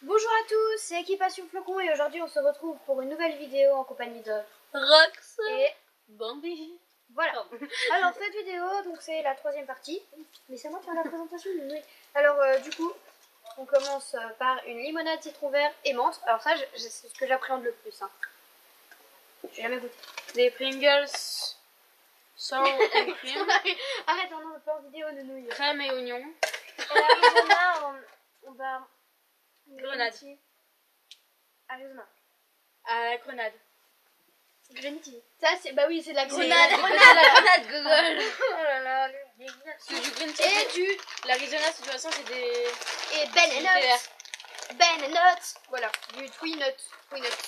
Bonjour à tous, c'est Équipation Flocon et aujourd'hui on se retrouve pour une nouvelle vidéo en compagnie de Rox et Bambi. voilà. Alors cette vidéo, donc c'est la troisième partie, mais c'est moi qui fais la présentation. Mais oui. Alors du coup, on commence par une limonade citron vert et menthe. Alors ça, c'est ce que j'appréhende le plus. Hein. J'ai jamais goûté. Des Pringles sour and cream, Arrête, on pas en vidéo de nouilles. crème et oignon. Et l'Arizona, on va... Grenade. Arizona. À la grenade. Green tea. Ça c'est... Bah oui, c'est de la C'est grenade. la grenade, Google. Oh là là. C'est du green tea. Et du... L'Arizona, de toute façon, c'est des... Et Ben du and thé vert. Nuts. Ben and Nuts. Voilà, du Twee Nuts. Twee Nuts.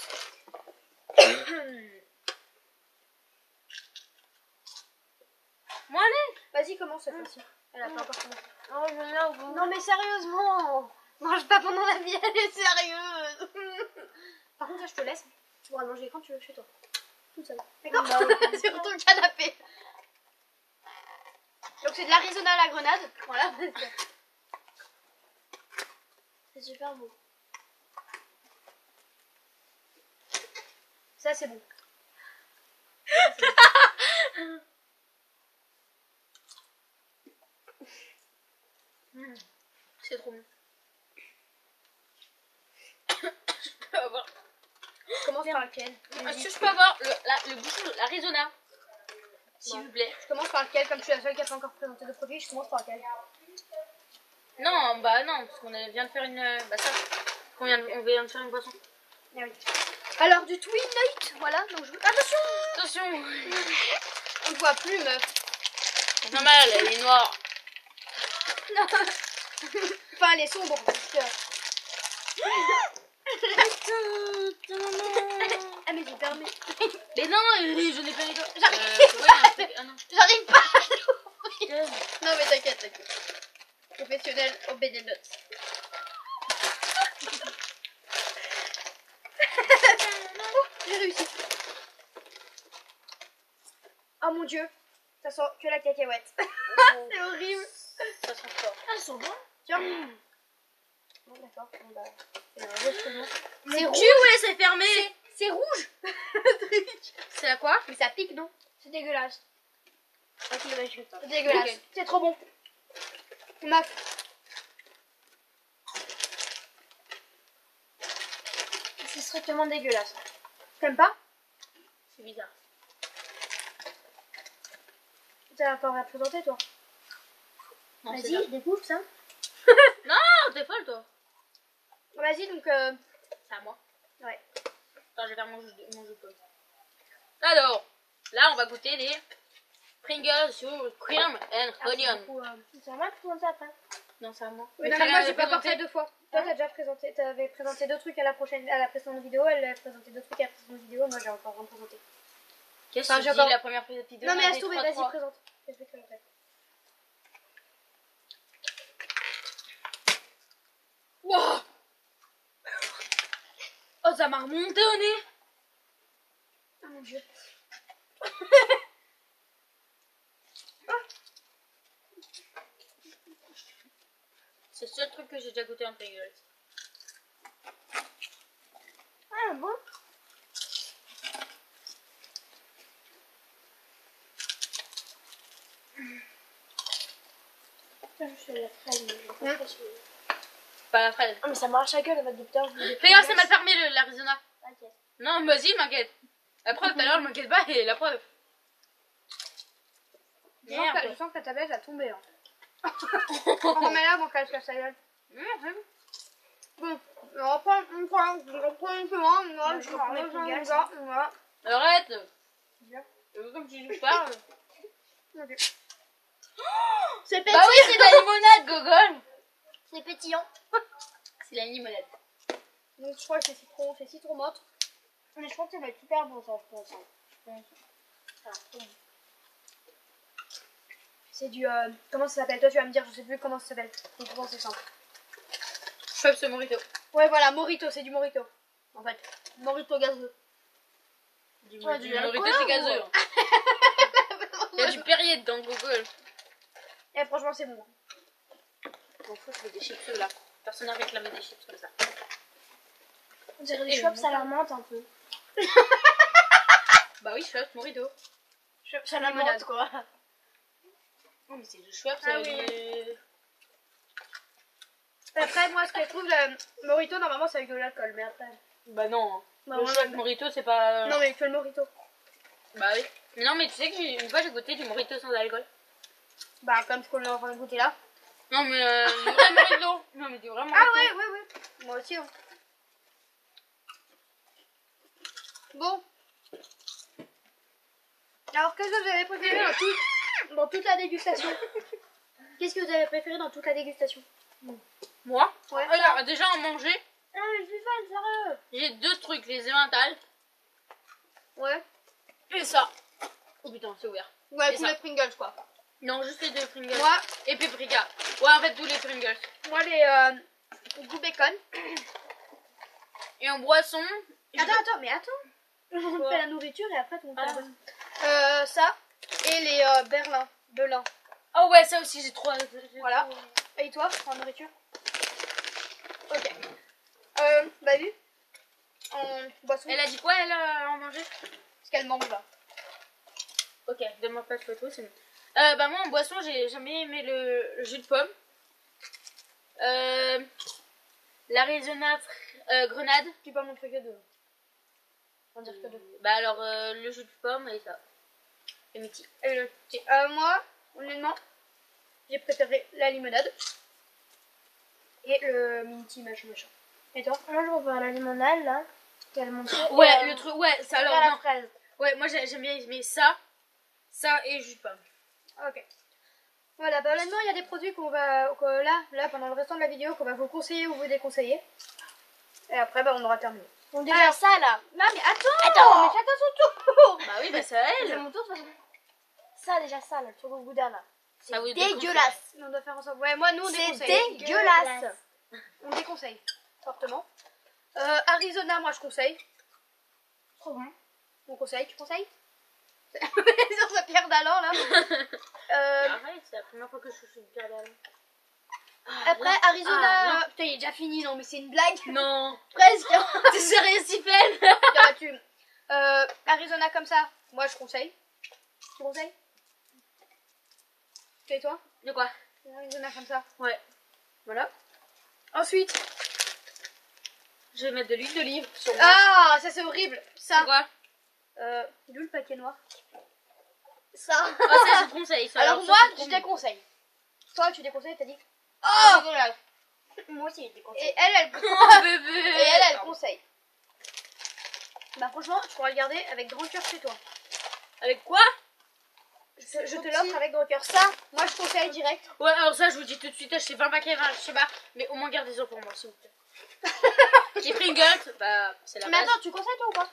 Moi, allez. Vas-y, commence cette fois-ci. Elle a pas encore commencé. Oh, je viens au bout. Non mais sérieusement, mange pas pendant la vie, elle est sérieuse. Par contre, ça je te laisse. Tu pourras manger quand tu veux chez toi. Toute seule. D'accord. Sur ton canapé. Donc c'est de l'Arizona à la grenade. Voilà. C'est super beau. Ça c'est bon. C'est trop bon. Je peux avoir... Commence par lequel? Est-ce que je peux avoir le bouchon de l'Arizona, s'il vous plaît? Je commence par lequel? Comme je suis la seule qui a pas encore présenté de produit, je commence par lequel? Non, bah non, parce qu'on vient de faire une... Bah ça, on vient de faire une boisson. Ah oui. Alors du Twee Nuts, voilà. Donc attention. Attention. On ne voit plus, meuf. C'est normal, elle est noire. Non. Enfin, elle est sombre. Ah mais j'ai permis. Mais non, je n'ai pas les doigts. J'arrive pas à l'ouvrir. Non mais t'inquiète. Professionnel au Benelux. J'ai réussi. Oh mon dieu. Ça sent que la cacahuète. C'est horrible. Ça sent fort. Ah, elles sont bonnes. Tiens. Bon d'accord. C'est rouge. Ouais, c'est fermé. C'est rouge. C'est à quoi? Mais ça pique, non? C'est dégueulasse. Ok, bah, je vais pas. C'est dégueulasse. Ok. C'est trop bon. Meuf. C'est strictement dégueulasse. T'aimes pas? C'est bizarre. T'as pas à présenter, toi? Non, c'est Vas-y, bien. découvre ça. Non, t'es folle, toi. Vas-y, donc... C'est à moi. Ouais. Attends, je vais faire mon jeu de pomme. Alors, là, on va goûter les Pringles sur cream and onion. C'est à moi de présenter après. Non, c'est à moi. Oui, non, mais moi, j'ai pas présenté deux fois. Toi, t'as déjà présenté... T'avais présenté deux trucs à la précédente vidéo. Elle a présenté deux trucs à la précédente vidéo. Moi, j'ai encore rien présenté. Qu'est-ce Enfin, que j'ai tu dis encore- la première vidéo? Non, mais on a à dit se trois, vas-y, trois. présente. J'expliquerai après. Wow. Oh, ça m'a remonté au nez. Oh mon dieu. C'est le seul truc que j'ai déjà goûté en Pringles. Ah bon? Pas la fraise. Ah mais ça m'arrache la gueule avec des putains. Regarde, c'est mal fermé l'Arizona. T'inquiète. Non, vas-y, m'inquiète. La preuve, tout à l'heure, je m'inquiète pas et la preuve. Je sens que ta tablette a tombé là. On remet là avant qu'elle se casse la gueule. Bon, on reprend un peu, hein. Moi, je reprends mes Pringles. Voilà. Arrête. Bien. Comme tu parles. Ok. C'est Bah oui, c'est de la limonade, Gogol. C'est pétillant. C'est la limonade. Donc je crois que c'est citron menthe. Mais je crois que ça va être super bon ça, je pense. Ça va être trop bon. C'est du... comment ça s'appelle? Toi tu vas me dire, je sais plus comment ça s'appelle. Donc je pense que c'est simple. Schweppes ce Morito. Ouais voilà, Morito, c'est du Morito. En fait, Morito gazeux. Du Ouais, du Morito, alcool, c'est gazeux. ou- Il y a du Perrier dedans, Gogol. Et franchement c'est bon. Bon, faut que je fais des chips là. Personne n'a réclamé des chips comme ça. On dirait Et des Schweppes bon. à la menthe un peu. Bah oui, Schweppes, Morito. Ça la limonade. menthe quoi. Oh, mais c'est du Schweppes, Ah oui. Après, moi, ce que je trouve, le Morito, normalement, c'est avec de l'alcool, mais après... Bah non. Bah, Le ouais, Schweppes mais- Morito, c'est pas... Non, mais que le Morito. Bah oui. Non, mais tu sais que une fois, j'ai goûté du Morito sans alcool. Bah, comme ce qu'on est en train de goûter là. Non, mais du vrai Morito. Non, mais du vrai Morito. Ah ouais. Moi aussi, hein. Bon. Alors, qu'est-ce que vous avez préféré dans toute la dégustation? Qu'est-ce que vous avez préféré dans toute la dégustation? Moi Ouais. Alors, déjà, en manger, Ah mais je suis fan, sérieux. j'ai deux trucs. Les émentales Ouais. et ça. Oh putain, c'est ouvert. Ouais, Et tous ça. les Pringles, quoi. Non, juste les deux Pringles. Moi, Et paprika. Ouais, en fait, tous les Pringles. les goût bacon. Et en boisson... Attends, mais attends. On Quoi fait la nourriture et après, on fait la Ah. boisson. Ça. Et les Belin. Oh ouais, ça aussi, j'ai trop... Voilà. Et toi, en nourriture? Ok. Babu? En boisson? Elle a dit quoi, elle, en manger? Ce qu'elle mange là. Ok, donne-moi pas de photo, c'est bon. Bah moi, en boisson, j'ai jamais aimé le jus de pomme. L'Arizona grenade. Tu peux pas montrer que deux. On va dire que deux. Bah alors, le jus de pomme et ça. Et miti. Et le thé. Moi, honnêtement, j'ai préféré la limonade. Et le minty machin. Et toi? Moi je préfère la limonade là. Qu'elle monte. Ouais, le truc, ouais, ça alors, à la non. fraise. Ouais, moi j'aime bien aimer ça et jus de pomme. Ok. Voilà, bah honnêtement, il y a des produits là, pendant le restant de la vidéo, qu'on va vous conseiller ou vous déconseiller. Et après, bah, on aura terminé. Donc déjà ça là. Non, mais attends, mais chacun son tour. Bah oui, bah c'est à C'est elle. mon tour de toute façon. Ça déjà ça là, le truc au boudin là. Ça vous Dégueulasse. Mais on doit faire ensemble. Ouais, moi, nous, on C'est déconseille. dégueulasse. On déconseille, fortement. Arizona, moi, je conseille. Trop bon. On conseille, tu conseilles? Sur sa pierre d'allant, là. Arrête, c'est la première fois que je suis une pierre d'âne. Après, Arizona... putain, il est déjà fini, non, mais c'est une blague. Non. Presque. T'es sérieux, Sipel? Tu... Arizona comme ça, moi, je conseille. Tu conseilles? Et toi? De quoi? Arizona comme ça. Ouais. Voilà. Ensuite... Je vais mettre de l'huile d'olive sur moi. Ah, ça, c'est horrible. C'est Ça. quoi? D'où le paquet noir? Ça. Ah, ça, je conseille. Ça, Alors ça, moi, c'est trop je bon. déconseille. Toi, tu déconseilles, t'as dit? Ah, dégueulasse. Moi aussi je déconseille. Et elle Oh, bébé. et elle conseille. Bah franchement, tu pourras le garder avec grand cœur chez toi. Avec quoi? Je te l'offre avec grand cœur. Ça, moi je conseille direct. Ouais, alors ça, je vous dis tout de suite, achetez 20 paquets, je sais pas, mais au moins gardez-en pour moi, s'il vous plaît. Les Pringles, bah, c'est la Mais base. attends, tu conseilles toi ou pas?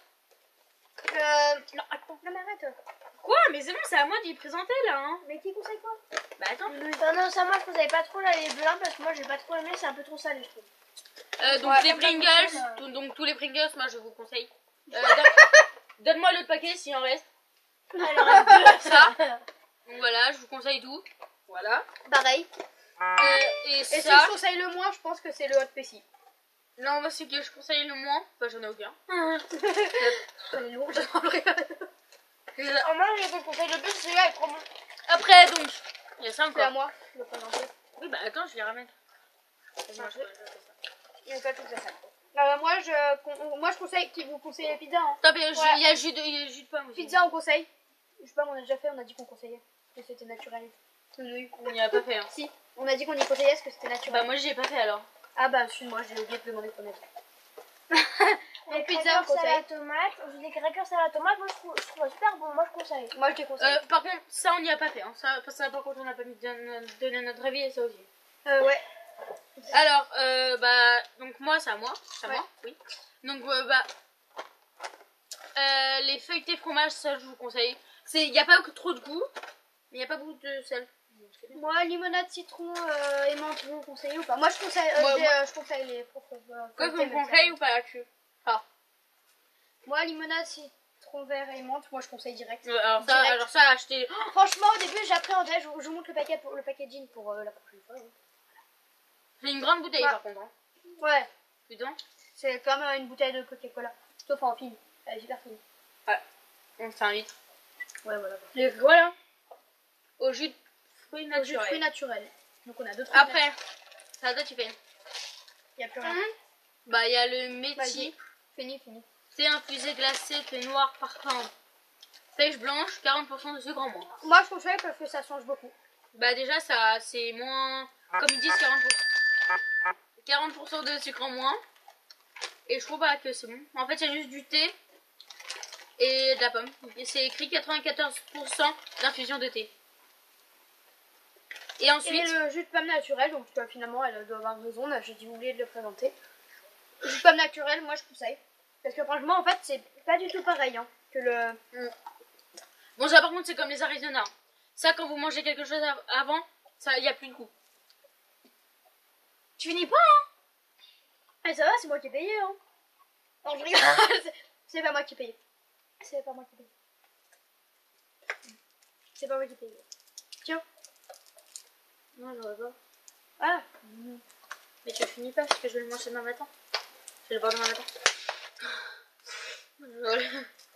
Non, attends. Non mais arrête. Quoi? Mais c'est bon, c'est à moi d'y présenter, là, hein. Mais qui conseille quoi? Bah, attends. Non, ça moi je conseille pas trop là les blancs parce que moi j'ai pas trop aimé, c'est un peu trop salé je trouve. Donc, Ouais, les comme ça, Pringles, comme ça, donc tous les Pringles, moi, je vous conseille. Donne-moi l'autre paquet, s'il en reste. Alors Ça. Donc, voilà, je vous conseille tout. Voilà. Pareil. Et Et si ça. je conseille le moins, je pense que c'est le hot pessi. Non, moi, c'est que je conseille le moins. Bah, j'en ai aucun. Elle est lourde. en moi je te conseille le plus, celui-là est trop bon. Après, donc, il y a ça C'est à encore. moi de présenter. Oui, bah, attends, je les ramène. Vas-y, moi, je fais ça. Et toi, tu fais ça. Moi, je conseille, vous conseillez pizza. Hein. Top, il y a jus de pomme aussi. Pizza, on conseille. Je sais pas, on a déjà fait, on a dit qu'on conseillait. Que c'était naturel. Oui. On n'y a pas fait, hein. Si, on a dit qu'on y conseillait parce que c'était naturel. Bah, moi, j'ai pas fait alors. Ah bah, excuse-moi, j'ai oublié de demander ton avis. Les pizza, crackers on conseille. à la tomate, les crackers à la tomate, moi je trouve super bon, moi je conseille. Moi, je te conseille. Par contre, ça, on n'y a pas fait. Hein. Ça, par contre, on n'a pas donné notre avis et ça aussi. Ouais. Alors, bah, donc moi, c'est à moi. C'est à Ouais. moi, oui. Donc, bah, les feuilletés fromage, ça, je vous conseille. Il n'y a pas trop de goût, mais il n'y a pas beaucoup de sel. Donc, c'est bien. Moi, limonade, citron et menthe, vous conseillez ou pas? Moi, je conseille, je conseille les Quoi, feuilletés, vous même me conseillez ou pas là-dessus? Moi, limonade, citron vert et menthe, moi, je conseille direct. Alors Direct. ça, acheter. Franchement, au début, j'appréhendais. Je vous montre le packaging pour la prochaine fois. C'est une grande bouteille Ouais. par contre. Hein. Ouais. Putain. C'est comme une bouteille de Coca-Cola. Sauf en film. Elle est super fine. On fait un litre. Ouais, voilà. Et voilà. Au jus de fruits Jus de naturels. fruits naturels. Donc on a deux trucs. Après, ça toi tu fais. Il n'y a plus rien. Bah il y a le métis. Vas-y. Fini. Thé infusé glacé, thé noir parfum. Pêche blanche, 40% de sucre en moins. Moi je conseille parce que ça change beaucoup. Bah déjà ça c'est moins. Comme ils disent 40% de sucre en moins. Et je trouve pas que c'est bon. En fait il y a juste du thé et de la pomme. Et c'est écrit 94% d'infusion de thé. Et ensuite. Et le jus de pomme naturel, donc finalement elle doit avoir raison, j'ai dû oublier de le présenter. Le jus de pomme naturel, moi je conseille. Parce que franchement en fait c'est pas du tout pareil hein, que le... Bon ça par contre c'est comme les Arizona. Ça quand vous mangez quelque chose avant, ça il y a plus de goût. Tu finis pas hein? Ah ça va, c'est moi qui ai payé hein. Non je rigole, c'est pas moi qui ai payé. C'est pas moi qui ai payé. C'est pas moi qui ai payé. Tiens. Non j'aurais pas. Ah. Mais tu finis pas parce que je vais le manger demain matin. Je vais le boire demain matin.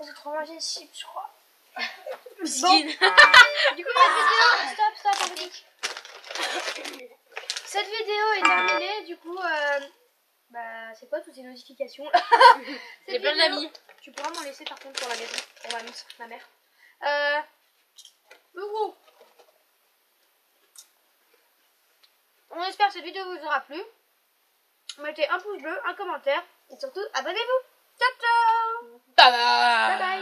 J'ai trop mangé de chips, je crois. Skin. Du coup cette vidéo, stop, on dit. Cette vidéo est terminée, du coup, bah c'est quoi toutes ces notifications? J'ai plein d'amis. Tu pourras m'en laisser par contre pour la maison, pour ma mère. Le gros. On espère que cette vidéo vous aura plu. Mettez un pouce bleu, un commentaire et surtout abonnez-vous. Ciao ciao. Tada. Bye bye.